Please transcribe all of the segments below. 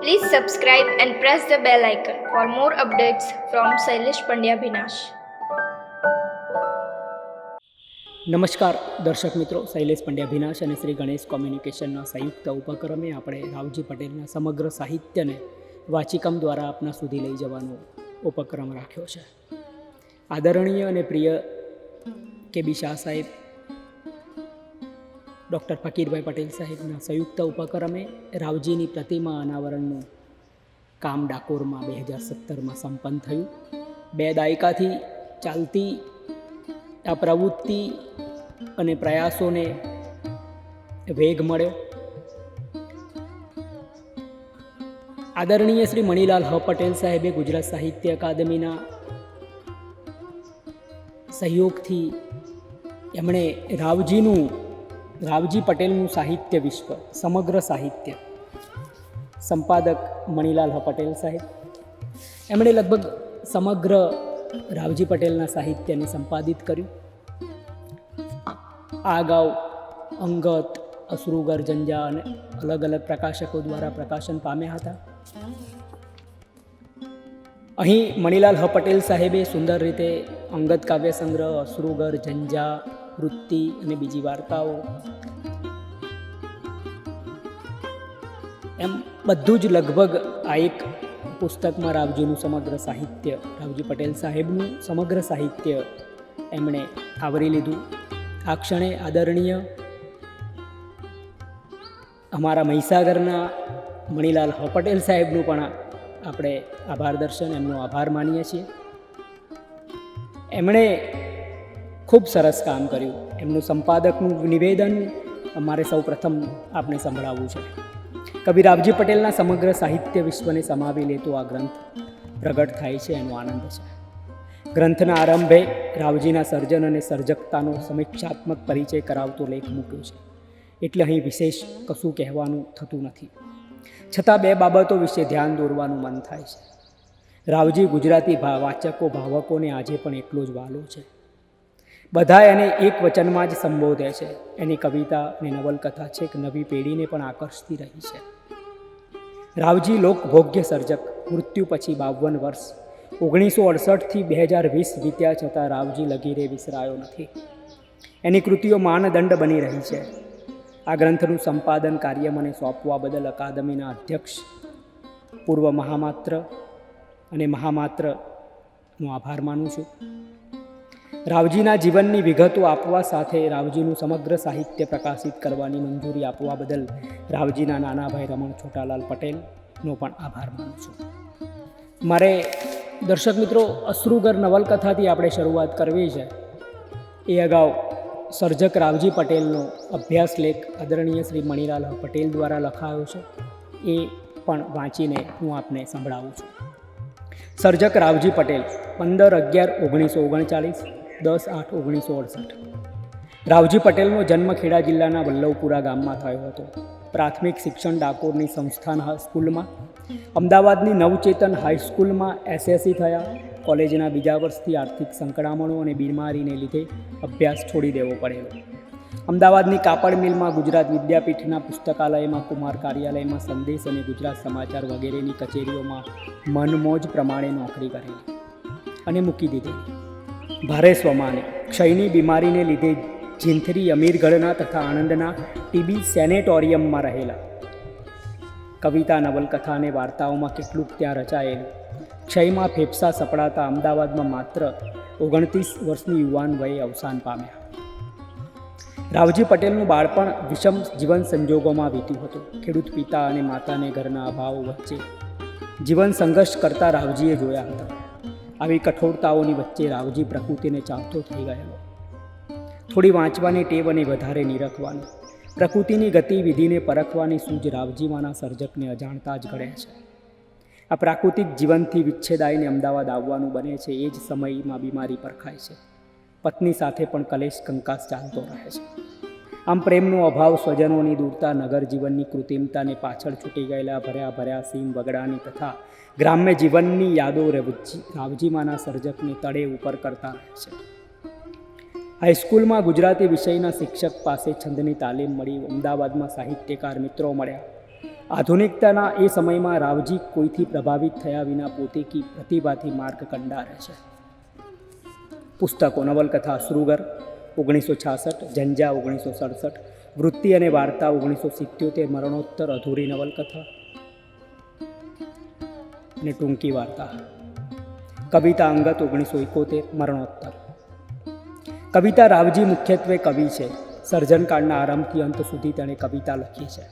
Please subscribe and press the bell icon for more updates from Sailesh Pandya Bhinash. નમસ્કાર દર્શક મિત્રો, શૈલેષ પંડ્યા ભીનાશ અને શ્રી ગણેશ કોમ્યુનિકેશનના સંયુક્ત ઉપક્રમે આપણે રાવજી પટેલના સમગ્ર સાહિત્યને વાચિકમ દ્વારા આપના સુધી લઈ જવાનો ઉપક્રમ રાખ્યો છે. આદરણીય અને પ્રિય કે.બી. શાહ સાહેબ, ડૉક્ટર ફકીરભાઈ પટેલ સાહેબના સંયુક્ત ઉપક્રમે રાવજીની પ્રતિમા અનાવરણનું કામ ડાકોરમાં 2017માં સંપન્ન થયું. 2 દાયકાથી ચાલતી આ પ્રવૃત્તિ અને પ્રયાસોને વેગ મળ્યો. આદરણીય શ્રી મણિલાલ હ. પટેલ સાહેબે ગુજરાત સાહિત્ય અકાદમીના સહયોગથી એમણે રાવજી પટેલનું સાહિત્ય વિશ્વ, સમગ્ર સાહિત્ય, સંપાદક મણિલાલ હ. પટેલ સાહેબ, એમણે લગભગ સમગ્ર રાવજી પટેલના સાહિત્યને સંપાદિત કર્યું. આ અગાઉ અંગત, અશ્રુગર, જંજા અને અલગ અલગ પ્રકાશકો દ્વારા પ્રકાશન પામ્યા હતા. અહીં મણિલાલ હ. પટેલ સાહેબે સુંદર રીતે અંગત કાવ્ય સંગ્રહ, અશ્રુગર, જંજા, વૃત્તિ અને બીજી વાર્તાઓ, એમ બધું જ લગભગ આ એક પુસ્તકમાં રાવજીનું સમગ્ર સાહિત્ય, રાવજી પટેલ સાહેબનું સમગ્ર સાહિત્ય એમણે આવરી લીધું. આ ક્ષણે આદરણીય અમારા મહીસાગરના મણિલાલ હ. પટેલ સાહેબનું પણ આપણે આભાર દર્શન, એમનો આભાર માનીએ છીએ. એમણે ખૂબ સરસ કામ કર્યું. એમનું સંપાદકનું નિવેદન અમારે સૌ પ્રથમ આપણે સંભળાવવું છે. કવિ રાવજી પટેલના સમગ્ર સાહિત્ય વિશ્વને સમાવી લેતો આ ગ્રંથ પ્રગટ થાય છે, એનો આનંદ છે. ગ્રંથના આરંભે રાવજીના સર્જન અને સર્જકતાનો સમીક્ષાત્મક પરિચય કરાવતો લેખ મૂક્યો છે, એટલે અહીં વિશેષ કશું કહેવાનું થતું નથી. છતાં 2 બાબતો વિશે ધ્યાન દોરવાનું મન થાય છે. રાવજી ગુજરાતી વાચકો, ભાવકોને આજે પણ એટલો જ વહાલો છે. બધા એને એક વચનમાં જ સંબોધે છે. એની કવિતા અને નવલકથા છેક નવી પેઢીને પણ આકર્ષતી રહી છે. રાવજી લોકભોગ્ય સર્જક, મૃત્યુ પછી 52 વર્ષ 1968થી 2020 વીત્યા છતાં રાવજી લગીરે વિસરાયો નથી. એની કૃતિઓ માનદંડ બની રહી છે. આ ગ્રંથનું સંપાદન કાર્ય મને સોંપવા બદલ અકાદમીના અધ્યક્ષ, પૂર્વ મહામાત્ર અને મહામાત્રનો આભાર માનું છું. રાવજીના જીવનની વિગતો આપવા સાથે રાવજીનું સમગ્ર સાહિત્ય પ્રકાશિત કરવાની મંજૂરી આપવા બદલ રાવજીના નાના ભાઈ રમણ છોટાલાલ પટેલનો પણ આભાર માનું છું. મારે દર્શક મિત્રો, અશ્રુગર નવલકથાથી આપણે શરૂઆત કરવી છે. એ અગાઉ સર્જક રાવજી પટેલનો અભ્યાસ લેખ આદરણીય શ્રી મણિલાલ પટેલ દ્વારા લખાયો છે. એ પણ વાંચીને હું આપને સંભળાવું છું. સર્જક રાવજી પટેલ 15/11/1939, 10/8/1968. રાવજી પટેલનો જન્મ ખેડા જિલ્લાના વલ્લભપુરા ગામમાં થયો હતો. પ્રાથમિક શિક્ષણ ડાકોરની સંસ્થાન સ્કૂલમાં, અમદાવાદની નવચેતન હાઈસ્કૂલમાં SSC થયા. કોલેજના બીજા વર્ષથી આર્થિક સંકળામણો અને બીમારીને લીધે અભ્યાસ છોડી દેવો પડેલો. અમદાવાદની કાપડ મિલમાં, ગુજરાત વિદ્યાપીઠના પુસ્તકાલયમાં, કુમાર કાર્યાલયમાં, સંદેશ અને ગુજરાત સમાચાર વગેરેની કચેરીઓમાં મનમોજ પ્રમાણે નોકરી કરેલી અને મૂકી દીધેલી. ભારે સ્વમાને ક્ષયની બીમારીને લીધે જીંથરી, અમીરગઢના તથા આણંદના TB સેનેટોરિયમમાં રહેલા. કવિતા, નવલકથા અને વાર્તાઓમાં કેટલુંક ત્યાં રચાયેલું. ક્ષયમાં ફેફસા સપડાતા અમદાવાદમાં માત્ર 29 વર્ષની યુવાન વયે અવસાન પામ્યા. રાવજી પટેલનું બાળપણ વિષમ જીવન સંજોગોમાં વીત્યું હતું. ખેડૂત પિતા અને માતાને ઘરના અભાવો વચ્ચે જીવન સંઘર્ષ કરતા રાવજીએ જોયા હતા. આવી કઠોરતાઓની વચ્ચે રાવજી પ્રકૃતિને ચાહતો થઈ ગયેલો. થોડી વાંચવાની ટેવ અને વધારે નિરખવાની, પ્રકૃતિની ગતિવિધિને પરખવાની સૂઝ રાવજીમાંના સર્જકને અજાણતા જ ઘડે છે. આ પ્રાકૃતિક જીવનથી વિચ્છેદાઈને અમદાવાદ આવવાનું બને છે. એ જ સમયમાં બીમારી પરખાય છે. પત્ની સાથે પણ કલેશ કંકાસ ચાલતો રહે છે. આમ પ્રેમનો અભાવ, સ્વજનોની દૂરતા, નગર જીવનની કૃત્રિમતાને પાછળ છૂટી ગયેલા ભર્યા સીમ વગડાની તથા ગ્રામ્ય જીવનની યાદો રાવજીમાંના સર્જકને તળે ઉપર કરતા રહે છે. હાઈસ્કૂલમાં ગુજરાતી વિષયના શિક્ષક પાસે છંદની તાલીમ મળી. અમદાવાદમાં સાહિત્યકાર મિત્રો મળ્યા. આધુનિકતાના એ સમયમાં રાવજી કોઈથી પ્રભાવિત થયા વિના પોતે પ્રતિભાથી માર્ગ કંડારે છે. પુસ્તકો: નવલકથા શ્રુગર 1966, ઝંઝા 1967, વૃત્તિ અને વાર્તા 1977, મરણોત્તર અધૂરી નવલકથા અને ટૂંકી વાર્તા. કવિતા અંગત 1971, મરણોત્તર. કવિતા: રાવજી મુખ્યત્વે કવિ છે. સર્જનકાળના આરંભથી અંત સુધી તેણે કવિતા લખી છે.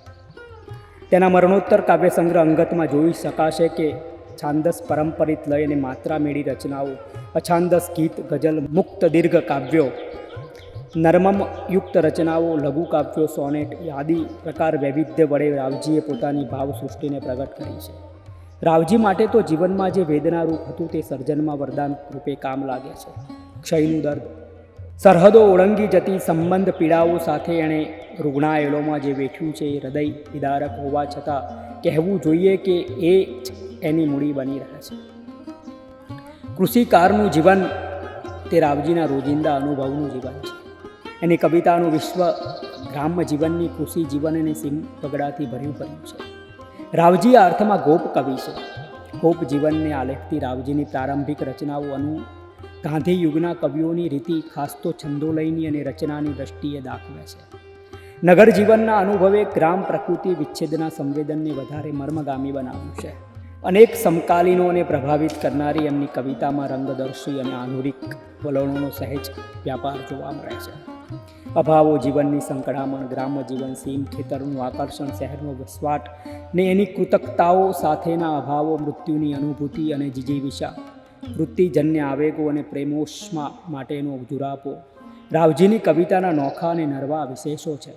તેના મરણોત્તર કાવ્ય સંગ્રહ અંગતમાં જોઈ શકાશે કે છાંદસ, પરંપરિત લય અને માત્રા મેળી રચનાઓ, અછાંદસ ગીત, ગઝલ, મુક્ત દીર્ઘ કાવ્યો, નર્મમ યુક્ત રચનાઓ, લઘુ કાવ્યો, સોનેટ આદિ પ્રકાર વૈવિધ્ય વડે રાવજીએ પોતાની ભાવ સૃષ્ટિને પ્રગટ કરી છે. રાવજી માટે તો જીવનમાં જે વેદનારૂપ હતું તે સર્જનમાં વરદાન રૂપે કામ લાગે છે. ક્ષયનું દર્દ, સરહદો ઓળંગી જતી સંબંધ પીડાઓ સાથે એણે રૂગ્ણાયેલોમાં જે વેઠ્યું છે એ હૃદય વિદારક હોવા છતાં કહેવું જોઈએ કે એ જ એની મૂડી બની રહે છે. કૃષિકારનું જીવન તે રાવજીના રોજિંદા અનુભવનું જીવન છે. એની કવિતાનું વિશ્વ ગ્રામ્ય જીવનની કૃષિ જીવન અને સીમ પગડાથી ભર્યું છે. રાવજી આ અર્થમાં ગોપ કવિ છે. ગોપ જીવનને આલેખતી રાવજીની પ્રારંભિક રચનાઓ ગાંધી યુગના કવિઓની રીતિ ખાસ તો છંદોલયની અને રચનાની દ્રષ્ટિએ દાખવે છે. નગર જીવનના અનુભવે ગ્રામ પ્રકૃતિ વિચ્છેદના સંવેદનને વધારે મર્મગામી બનાવ્યું છે. અનેક સમકાલીનોને પ્રભાવિત કરનારી એમની કવિતામાં રંગદર્શી અને આધુનિક વલણોનો સહેજ વ્યાપાર જોવા મળે છે. અભાવો, જીવનની સંકળામણ, ગ્રામ્ય જીવન, સીમ ખેતરનું આકર્ષણ, શહેરનો વસવાટ ને એની કૃતજ્ઞતાઓ સાથેના અભાવો, મૃત્યુની અનુભૂતિ અને જીજીવિષા, વૃત્તિજન્ય આવેગો અને પ્રેમોષ્મા માટેનો જુરાપો રાવજીની કવિતાના નોખા અને નરવા વિશેષો છે.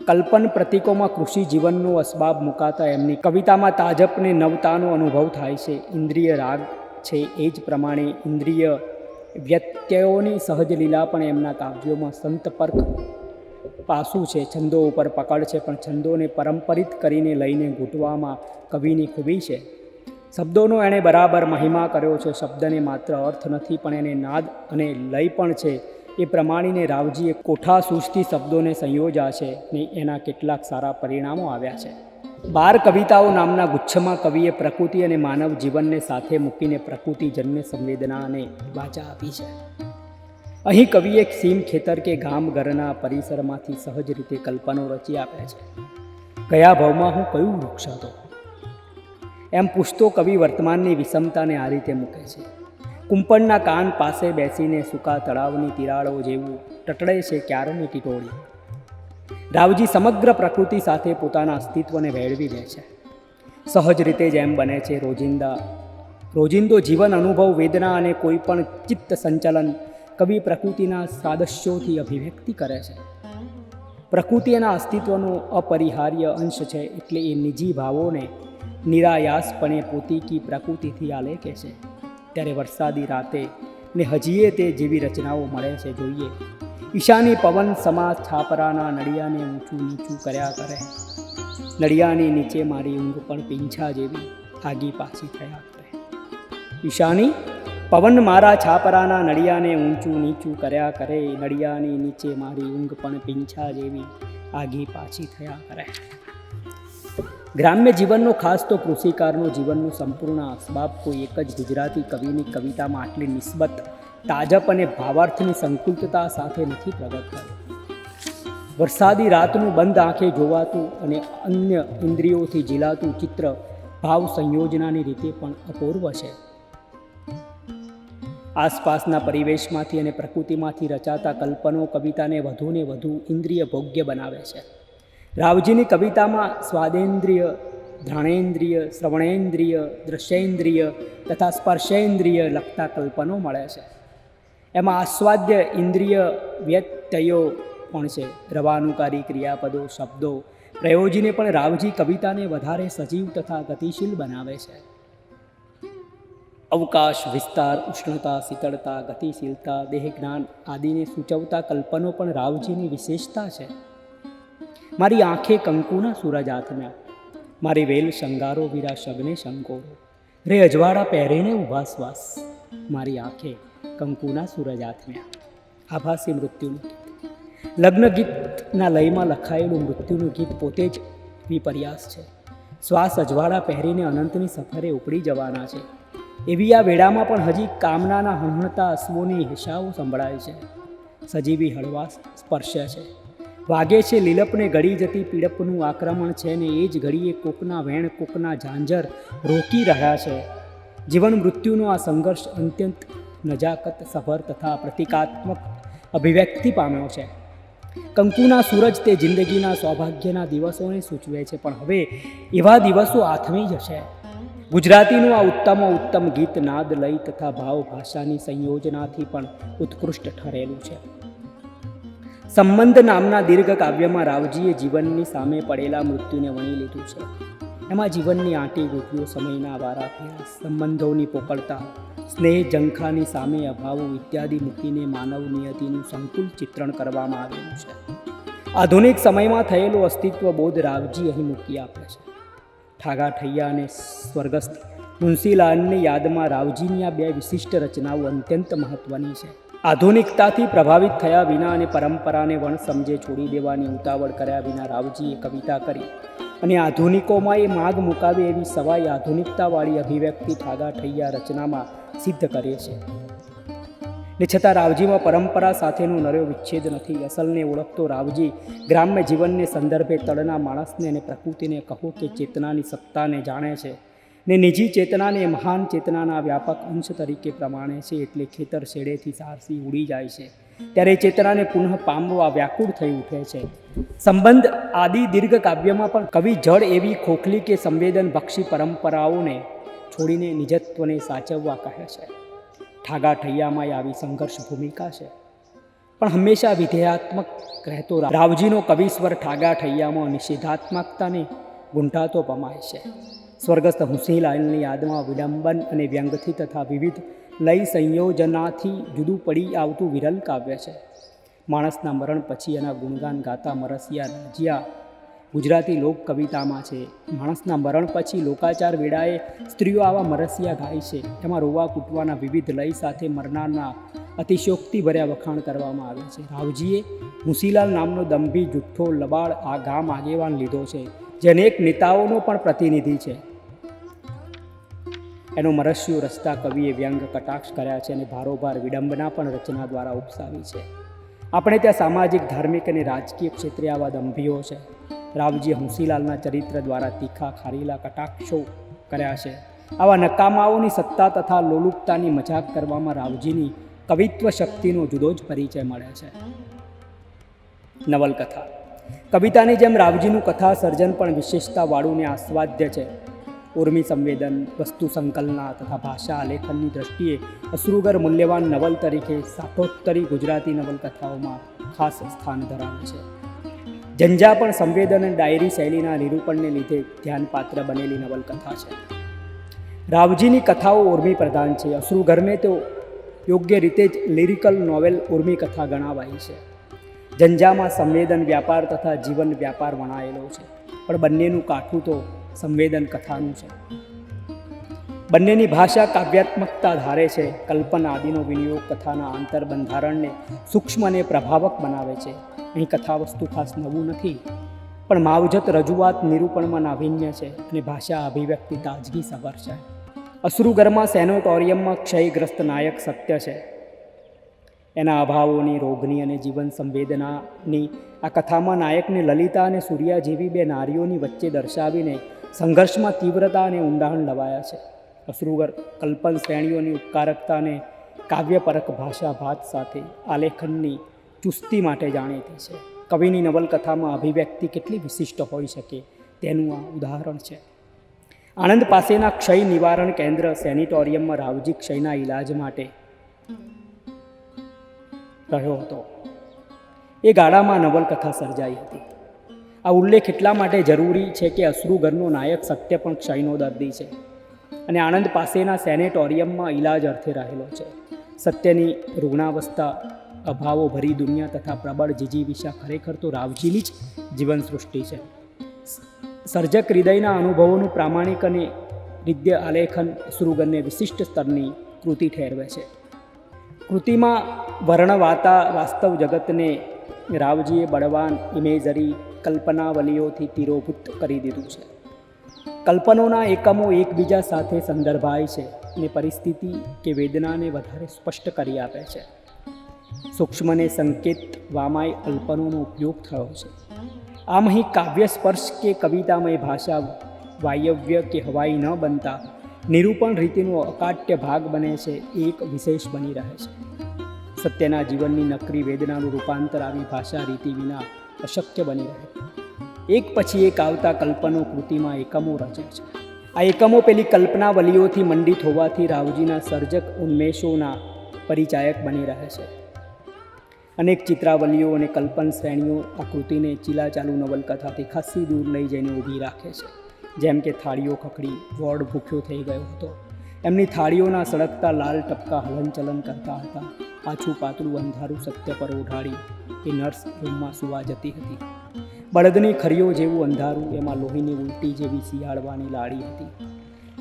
કલ્પન પ્રતીકોમાં કૃષિ જીવનનો અસબાબ મુકાતા એમની કવિતામાં તાજપને નવતાનો અનુભવ થાય છે. ઇન્દ્રિય રાગ છે એ જ પ્રમાણે ઇન્દ્રિય વ્યત્યયોની સહજ લીલા પણ એમના કાવ્યોમાં સંતપર્ક પાસું છે. છંદો ઉપર પકડ છે, પણ છંદોને પરંપરિત કરીને લઈને ઘૂંટવામાં કવિની ખૂબી છે. શબ્દોનો એણે બરાબર મહિમા કર્યો છે. શબ્દને માત્ર અર્થ નથી પણ એને નાદ અને લય પણ છે. એ પ્રમાણીને રાવજીએ કોઠા સૂઝથી શબ્દોને સંયોજ્યા છે ને એના કેટલાક સારા પરિણામો આવ્યા છે. 12 કવિતાઓ નામના ગુચ્છમાં કવિએ પ્રકૃતિ અને માનવ જીવનને સાથે મૂકીને પ્રકૃતિજન્ય સંવેદના અને વાચા આપી છે. અહીં કવિએ સીમ ખેતર કે ગામ ઘરના પરિસરમાંથી સહજ રીતે કલ્પનો રચી આપ્યા છે. કયા ભાવમાં હું કયું વૃક્ષ હતો એમ પૂછતો કવિ વર્તમાનની વિષમતાને આ રીતે મૂકે છે. કુંપણના કાન પાસે બેસીને સૂકા તળાવની તિરાડો જેવું ટટળે છે ક્યારની ટીટોળી. રાવજી સમગ્ર પ્રકૃતિ સાથે પોતાના અસ્તિત્વને ભેળવી દે છે. સહજ રીતે જેમ બને છે રોજિંદો જીવન અનુભવ, વેદના અને કોઈ પણ ચિત્ત સંચલન કવિ પ્રકૃતિના સાદૃશ્યોથી અભિવ્યક્તિ કરે છે. પ્રકૃતિ એના અસ્તિત્વનો અપરિહાર્ય અંશ છે, એટલે એ નિજી ભાવોને નિરાયાસપણે પોતીકી પ્રકૃતિથી આલેખે છે. ત્યારે વરસાદી રાતે ને હજીએ તે જેવી રચનાઓ મળે છે. જોઈએ ઈશાની પવન સમા છાપરાના નડિયાને ઊંચું નીચું કર્યા કરે, નડિયાની નીચે મારી ઊંઘ પણ પીંછા જેવી આગી પાછી થયા કરે. ઈશાની પવન મારા છાપરાના નડિયાને ઊંચું નીચું કર્યા કરે, નડિયાની નીચે મારી ઊંઘ પણ પીંછા જેવી આગી પાછી થયા કરે. ગ્રામ્ય જીવનનો ખાસ તો કૃષિકારનો જીવનનો સંપૂર્ણ અસબાબ કોઈ એક જ ગુજરાતી કવિની કવિતામાં આટલી નિસ્બત, તાજપ અને ભાવાર્થની સંકુલતા સાથે નથી પ્રગટ થયો. વરસાદી રાતનું બંધ આંખે જોવાતું અને અન્ય ઇન્દ્રિયોથી ઝીલાતું ચિત્ર ભાવ સંયોજનાની રીતે પણ અપૂર્વ છે. આસપાસના પરિવેશમાંથી અને પ્રકૃતિમાંથી રચાતા કલ્પનો કવિતાને વધુને વધુ ઇન્દ્રિય ભોગ્ય બનાવે છે. રાવજીની કવિતામાં સ્વાદેન્દ્રિય, ઘ્રાણેન્દ્રિય, શ્રવણેન્દ્રિય, દ્રશ્યેન્દ્રિય તથા સ્પર્શેન્દ્રિય લગતા કલ્પનો મળે છે. એમાં આસ્વાદ્ય ઇન્દ્રિય વ્યત્યયો પણ છે. રવાનુકારી ક્રિયાપદો, શબ્દો પ્રયોજીને પણ રાવજી કવિતાને વધારે સજીવ તથા ગતિશીલ બનાવે છે. અવકાશ, વિસ્તાર, ઉષ્ણતા, શીતળતા, ગતિશીલતા, દેહ જ્ઞાન આદિને સૂચવતા કલ્પનો પણ રાવજીની વિશેષતા છે. મારી આંખે કંકુના સૂરજ આથમ્યા, મારી વેલ શંગારો વીરા શગને શંકોરો, રે અજવાળા પહેરીને ઉભા શ્વાસ, મારી આંખે કંકુના સૂરજ આથમ્યા. આભાસી મૃત્યુનું ગીત. લગ્ન ગીતના લયમાં લખાયેલું મૃત્યુનું ગીત પોતે જ વિપર્યાસ છે. શ્વાસ અજવાળા પહેરીને અનંતની સફરે ઉપડી જવાના છે. એવી આ વેળામાં પણ હજી કામનાના હણહણતા અશ્વોની હિસાઓ સંભળાય છે. સજીવી હળવાશ સ્પર્શે છે. વાગે છે લીલપને ગળી જતી પીડપનું આક્રમણ છે ને એ જ ઘડીએ કોકના વેણ કોકના ઝાંઝર રોકી રહ્યા છે. જીવન મૃત્યુનો આ સંઘર્ષ અત્યંત નજાકત સભર તથા પ્રતિકાત્મક અભિવ્યક્તિ પામ્યો છે. કંકુના સૂરજ તે જિંદગીના સૌભાગ્યના દિવસોને સૂચવે છે, પણ હવે એવા દિવસો આથમી જશે. ગુજરાતીનું આ ઉત્તમ ગીત નાદ લય તથા ભાવ ભાષાની સંયોજનાથી પણ ઉત્કૃષ્ટ ઠરેલું છે. સંબંધ નામના દીર્ઘ કાવ્યમાં રાવજીએ જીવનની સામે પડેલા મૃત્યુને વણી લીધું છે. એમાં જીવનની આંટી ગોઠવીઓ, સમયના વારાફેરા, સંબંધોની પોકળતા, સ્નેહ ઝંખાની સામે અભાવો ઇત્યાદિ મૂકીને માનવ નિયતિનું સંકુલ ચિત્રણ કરવામાં આવેલું છે. આધુનિક સમયમાં થયેલો અસ્તિત્વ બોધ રાવજી અહીં મૂકી આપે છે. ઠાગા ઠૈયા અને સ્વર્ગસ્થ મુનશીલાલની યાદમાં રાવજીની આ બે વિશિષ્ટ રચનાઓ અત્યંત મહત્વની છે. આધુનિકતાથી પ્રભાવિત થયા વિના અને પરંપરાને વણ સમજે છોડી દેવાની ઉતાવળ કર્યા વિના રાવજીએ કવિતા કરી અને આધુનિકોમાં એ માગ મુકાવે એવી સવાઈ આધુનિકતાવાળી અભિવ્યક્તિ ઠાગા ઠૈયા રચનામાં સિદ્ધ કરે છે. ને છતાં રાવજીમાં પરંપરા સાથેનો નર્યો વિચ્છેદ નથી. અસલને ઓળખતો રાવજી ગ્રામ્ય જીવનને સંદર્ભે તળના માણસને અને પ્રકૃતિને કહો કે ચેતનાની સત્તાને જાણે છે ને નિજી ચેતનાને મહાન ચેતનાના વ્યાપક અંશ તરીકે પ્રમાણે છે. એટલે ખેતર શેડેથી સારસી ઉડી જાય છે ત્યારે ચેતનાને પુનઃ પામવા વ્યાકુળ થઈ ઉઠે છે. સંબંધ આદિ દીર્ઘ કાવ્યમાં પણ કવિ જળ એવી ખોખલી કે સંવેદનભક્ષી પરંપરાઓને છોડીને નિજત્વને સાચવવા કહે છે. ઠાગા ઠૈયામાં આવી સંઘર્ષ ભૂમિકા છે, પણ હંમેશા વિધેયાત્મક રહેતો રાવજીનો કવિસ્વર ઠાગા ઠૈયામાં નિષેધાત્મકતાને ગુંઠાતો પમાય છે. સ્વર્ગસ્થ મુનશીલાલની યાદમાં વિડંબન અને વ્યંગથી તથા વિવિધ લય સંયોજનાથી જુદું પડી આવતું વિરલ કાવ્ય છે. માણસના મરણ પછી એના ગુણગાન ગાતા મરસિયા રાજીયા ગુજરાતી લોક કવિતામાં છે. માણસના મરણ પછી લોકાચાર વેળાએ સ્ત્રીઓ આવા મરસિયા ગાય છે. એમાં રોવા કૂટવાના વિવિધ લય સાથે મરનારના અતિશયોક્તિભર્યા વખાણ કરવામાં આવે છે. રાવજીએ મુનશીલાલ નામનો દંભી જુઠ્ઠો લબાડ આ ગામ આગેવાન લીધો છે, જે અનેક નેતાઓનો પણ પ્રતિનિધિ છે. એનો મરસ્યો રસ્તા કવિએ વ્યંગ કટાક્ષ કર્યા છે અને ભારોભાર વિડંબના પણ રચના દ્વારા ઉપસાવી છે. આપણે ત્યાં સામાજિક, ધાર્મિક અને રાજકીય ક્ષેત્રે આવા દંભીઓ છે. રાવજીએ મુનશીલાલના ચરિત્ર દ્વારા તીખા ખારીલા કટાક્ષો કર્યા છે. આવા નકામાઓની સત્તા તથા લોલુપતાની મજાક કરવામાં રાવજીની કવિત્વ શક્તિનો જુદો જ પરિચય મળે છે. નવલકથા કવિતાની જેમ રાવજીનું કથા સર્જન પણ વિશેષતાવાળું ને આસ્વાદ્ય છે. ઉર્મી સંવેદન, વસ્તુ સંકલના તથા ભાષા આલેખનની દ્રષ્ટિએ અશ્રુગર મૂલ્યવાન નવલ તરીકે સાઠોત્તરી ગુજરાતી નવલકથાઓમાં ખાસ સ્થાન ધરાવે છે. જંજા પણ સંવેદન અને ડાયરી શૈલીના નિરૂપણને લીધે ધ્યાનપાત્ર બનેલી નવલકથા છે. રાવજીની કથાઓ ઉર્મી પ્રધાન છે. અશ્રુગરને તો યોગ્ય રીતે જ લિરિકલ નોવેલ ઉર્મી કથા ગણાવાય છે. જંજામાં સંવેદન વ્યાપાર તથા જીવન વ્યાપાર વણાયેલો છે, પણ બંનેનું કાઠું તો સંવેદન કથાનું છે. બંનેની ભાષા કાવ્યાત્મકતા ધારે છે. કલ્પના આદિનો વિનિયોગ કથાના આંતરબંધારણને સૂક્ષ્મ અને પ્રભાવક બનાવે છે. અહીં કથા વસ્તુ ખાસ નવું નથી, પણ માવજત રજૂઆત નિરૂપણમાં નાવીન્ય છે અને ભાષા અભિવ્યક્તિ તાજગી સભર છે. અશ્રુગરમાં સેનેટોરિયમમાં ક્ષયગ્રસ્ત નાયક સત્ય છે. એના અભાવોની, રોગની અને જીવન સંવેદનાની આ કથામાં નાયકને લલિતા અને સૂર્યા જેવી બે નારીઓની વચ્ચે દર્શાવીને સંઘર્ષમાં તીવ્રતા અને ઊંડાણ લવાયા છે. અશ્રુગર કલ્પન શ્રેણીઓની ઉપકારકતા અને કાવ્યપરક ભાષા ભાત સાથે આલેખનની ચુસ્તી માટે જાણીતી છે. કવિની નવલકથામાં અભિવ્યક્તિ કેટલી વિશિષ્ટ હોઈ શકે તેનું આ ઉદાહરણ છે. આણંદ પાસેના ક્ષય નિવારણ કેન્દ્ર સેનિટોરિયમમાં રાવજી ક્ષયના ઈલાજ માટે રહ્યો હતો. એ ગાળામાં નવલકથા સર્જાઈ હતી. આ ઉલ્લેખ એટલા માટે જરૂરી છે કે અશ્રુગરનો નાયક સત્ય પણ ક્ષયનો દર્દી છે અને આણંદ પાસેના સેનેટોરિયમમાં ઈલાજ અર્થે રહેલો છે. સત્યની રુગ્ણાવસ્થા, અભાવો ભરી દુનિયા તથા પ્રબળ જીજીવિષા ખરેખર તો રાવજીની જ જીવન સૃષ્ટિ છે. સર્જક હૃદયના અનુભવોનું પ્રામાણિક અને હૃદય આલેખન અશ્રુગરને વિશિષ્ટ સ્તરની કૃતિ ઠેરવે છે. કૃતિમાં વર્ણવાતા વાસ્તવ જગતને રાવજીએ બળવાન ઇમેજરી કલ્પનાવલીઓથી તીરોભૂત કરી દીધું છે. કલ્પનોના એકમો એકબીજા સાથે સંદર્ભાય છે અને પરિસ્થિતિ કે વેદનાને વધારે સ્પષ્ટ કરી આપે છે. સૂક્ષ્મને સંકેતવામાં અલ્પનોનો ઉપયોગ થયો છે. આમ અહીં કાવ્ય સ્પર્શ કે કવિતામય ભાષા વાયવ્ય કે હવાઈ ન બનતા નિરૂપણ રીતિનો અકાટ્ય ભાગ બને છે, એક વિશેષ બની રહે છે. સત્યના જીવનની નકરી વેદનાનું રૂપાંતર આવી ભાષા રીતિ વિના અશક્ય બની રહે. એક પછી એક આવતા કલ્પનો કૃતિમાં એકમો રચે છે. આ એકમો પેલી કલ્પનાવલીઓથી મંડિત હોવાથી રાવજીના સર્જક ઉન્મેષોના પરિચાયક બની રહે છે. અનેક ચિત્રાવલીઓ અને કલ્પન શ્રેણીઓ આ કૃતિને ચીલાચાલુ નવલકથાથી ખાસ્સી દૂર લઈ જઈને ઊભી રાખે છે. જેમ કે થાળીઓ ખખડી, વોર્ડ ભૂખ્યો થઈ ગયો હતો. એમની થાળીઓના સળગતા લાલ ટપકા હલનચલન કરતા હતા. પાછું પાતળું અંધારું સત્ય પર ઓઢાડી એ નર્સ રૂમમાં સુવા જતી હતી. બળદની ખરીઓ જેવું અંધારું, એમાં લોહીની ઉલટી જેવી શિયાળવાની લાડી હતી.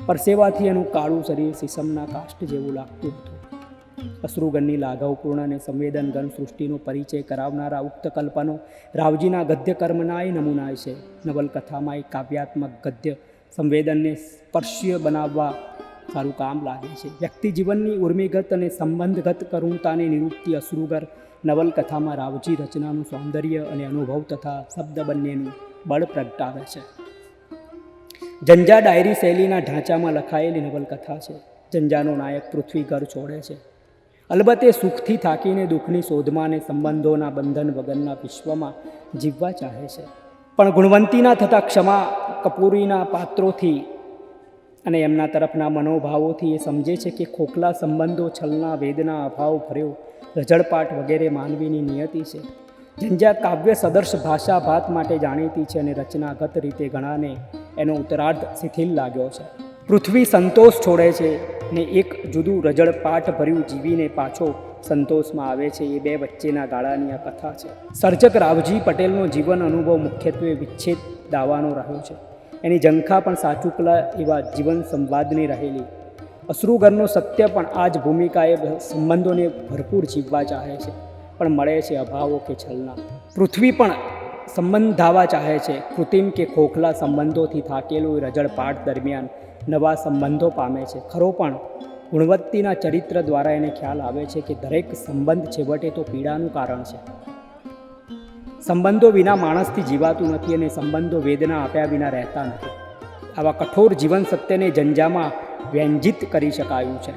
પરસેવાથી એનું કાળું શરીર સીસમના કાષ્ઠ જેવું લાગતું હતું. અશ્રુગણની લાઘવપૂર્ણ અને સંવેદનગન સૃષ્ટિનો પરિચય કરાવનારા ઉક્ત કલ્પનો રાવજીના ગદ્ય કર્મનાય નમૂનાય છે. નવલકથામાં એક કાવ્યાત્મક ગદ્ય સંવેદનને સ્પર્શ્ય બનાવવા સારું કામ લાગે છે. વ્યક્તિ જીવનની ઉર્મિગત અને સંબંધગત કરુણતાને નિરૂપતી અશ્રુગર નવલકથામાં રાવજી રચનાનું સૌંદર્ય અને અનુભવ તથા શબ્દ બંનેનું બળ પ્રગટાવે છે. જંજા ડાયરી શૈલીના ઢાંચામાં લખાયેલી નવલકથા છે. જંજાનો નાયક પૃથ્વી ઘર છોડે છે. અલબત્ત એ સુખથી થાકીને દુઃખની શોધમાં અને સંબંધોના બંધન વગરના વિશ્વમાં જીવવા ચાહે છે. પણ ગુણવંતીના થતા ક્ષમા કપૂરીના પાત્રોથી અને એમના તરફના મનોભાવોથી એ સમજે છે કે ખોખલા સંબંધો, છલના, વેદના, અભાવ ભર્યો રજળપાટ વગેરે માનવીની નિયતિ છે. જંજા કાવ્ય સદર્શ ભાષા ભાત માટે જાણીતી છે અને રચનાગત રીતે ઘણાને એનો ઉત્તરાર્ધ શિથિલ લાગ્યો છે. પૃથ્વી સંતોષ છોડે છે ને એક જુદું રજળપાટ ભર્યું જીવીને પાછો સંતોષમાં આવે છે. એ બે વચ્ચેના ગાળાની આ કથા છે. સર્જક રાવજી પટેલનો જીવન અનુભવ મુખ્યત્વે વિચ્છેદ દાવાનો રહ્યો છે. એની ઝંખા પણ સાચુકલા એવા જીવન સંવાદની રહેલી. અશ્રુગરનો સત્ય પણ આ જ ભૂમિકાએ સંબંધોને ભરપૂર જીવવા ચાહે છે, પણ મળે છે અભાવો કે છલના. પૃથ્વી પણ સંબંધાવા ચાહે છે. કૃત્રિમ કે ખોખલા સંબંધોથી થાકેલું રજળપાટ દરમિયાન નવા સંબંધો પામે છે. ખરો પણ ગુણવત્તીના ચરિત્ર દ્વારા એને ખ્યાલ આવે છે કે દરેક સંબંધ છેવટે તો પીડાનું કારણ છે. સંબંધો વિના માણસથી જીવાતું નથી અને સંબંધો વેદના આપ્યા વિના રહેતા નથી. આવા કઠોર જીવન સત્યને જંજામાં વ્યંજિત કરી શકાયું છે.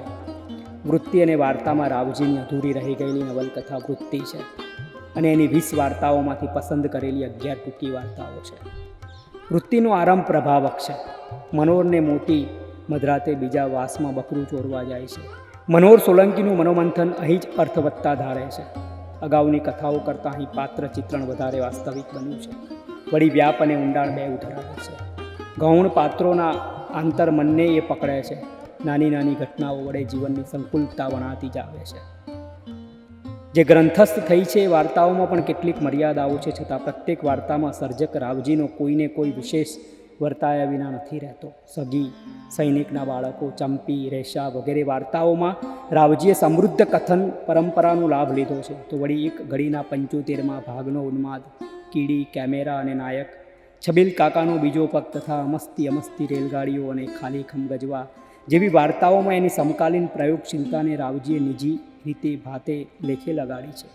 વૃત્તિ અને વાર્તામાં રાવજીની અધૂરી રહી ગયેલી નવલકથા વૃત્તિ છે અને એની 20 વાર્તાઓમાંથી પસંદ કરેલી 11 ટૂંકી વાર્તાઓ છે. વૃત્તિનો આરંભ પ્રભાવક છે. મનોરને મોટી મધરાતે બીજા વાસમાં બકરું ચોરવા જાય છે. મનોહર સોલંકીનું મનોમંથન અહીં જ અર્થવત્તા ધારે છે. અગાઉની કથાઓ કરતાં અહીં પાત્ર ચિત્રણ વધારે વાસ્તવિક બન્યું છે. વળી વ્યાપ અને ઊંડાણ બે ધરાવે છે. ગૌણ પાત્રોના આંતરમનને એ પકડે છે. નાની નાની ઘટનાઓ વડે જીવનની સંકુલતા વણાતી જ આવે છે. જે ગ્રંથસ્થ થઈ છે એ વાર્તાઓમાં પણ કેટલીક મર્યાદાઓ છે, છતાં પ્રત્યેક વાર્તામાં સર્જક રાવજીનો કોઈને કોઈ વિશેષ વર્તાયા વિના નથી રહેતો. સગી, સૈનિકના બાળકો, ચંપી, રેશા વગેરે વાર્તાઓમાં રાવજીએ સમૃદ્ધ કથન પરંપરાનો લાભ લીધો છે. તો વળી એક ઘડીના 75મા ભાગનો ઉન્માદ, કીડી, કેમેરા અને નાયક, છબીલ કાકાનો બીજો પગ તથા અમસ્તી અમસ્તી રેલગાડીઓ અને ખાલી ખમ ગજવા જેવી વાર્તાઓમાં એની સમકાલીન પ્રયોગશીલતાને રાવજીએ નિજી રીતે ભાતે લેખે લગાડી છે.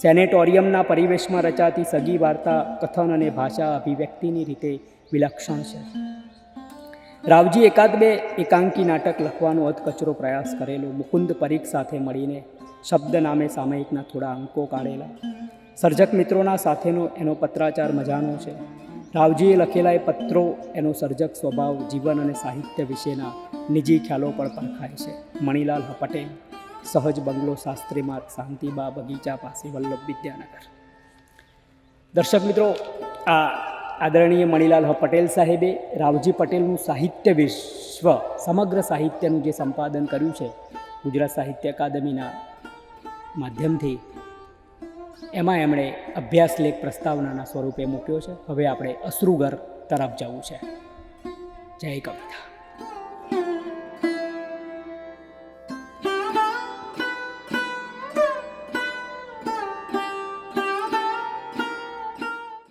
સેનેટોરિયમના પરિવેશમાં રચાતી સગી વાર્તા કથન અને ભાષા અભિવ્યક્તિની રીતે વિલક્ષણ છે. રાવજી એકાદ બે એકાંકી નાટક લખવાનો અધકચરો પ્રયાસ કરેલો. મુકુંદ પરીખ સાથે મળીને શબ્દ નામે સામયિકના થોડા અંકો કાઢેલા. સર્જક મિત્રોના સાથેનો એનો પત્રાચાર મજાનો છે. રાવજીએ લખેલા એ પત્રો એનો સર્જક સ્વભાવ, જીવન અને સાહિત્ય વિશેના નિજી ખ્યાલો પણ પરખાય છે. મણીલાલ પટેલ, સહજ બંગલો, શાસ્ત્રી માર્ગ, શાંતિબા બગીચા પાસે, વલ્લભ વિદ્યાનગર. દર્શક મિત્રો, આ આદરણીય મણીલાલ પટેલ સાહેબે રાવજી પટેલનું સાહિત્ય વિશ્વ, સમગ્ર સાહિત્યનું જે સંપાદન કર્યું છે ગુજરાત સાહિત્ય અકાદમીના માધ્યમથી, એમાં એમણે અભ્યાસ લેખ પ્રસ્તાવનાના સ્વરૂપે મૂક્યો છે. હવે આપણે અશ્રુગર તરફ જવું છે. જય કવિતા.